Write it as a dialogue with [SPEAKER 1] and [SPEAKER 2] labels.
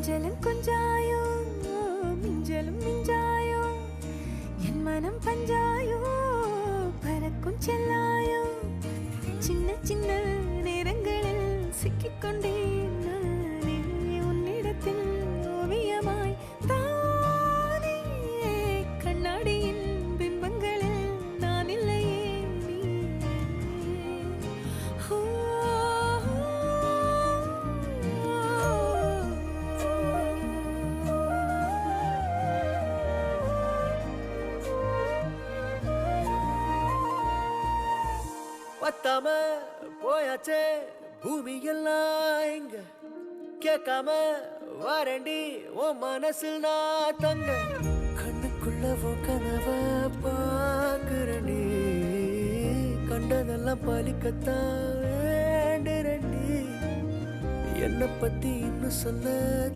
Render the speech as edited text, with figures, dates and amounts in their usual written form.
[SPEAKER 1] கொஞ்சலும் கொஞ்சாயோ மிஞ்சலும் மிஞ்சாயோ என் மனம் பஞ்சாயோ பறக்கும் செல்லாயோ சின்ன சின்ன நேரங்களில் சிக்கிக்கொண்டேன் நானே உன்னிடத்தில் ஓவியமாய் தானே கண்ணாடியின் பிம்பங்களில் நான் இல்லையே நீ
[SPEAKER 2] பத்தாம போயாச்சே பூமி எல்லாம் இங்க கேட்காம வாரண்டி உன் மனசில் நான் தங்க கண்ணுக்குள்ள உன் கனவ பாக்குறண்டி கண்டதெல்லாம் பலிக்கத்தான் வேண்டுறண்டி என்னை பத்தி இன்னும் சொல்ல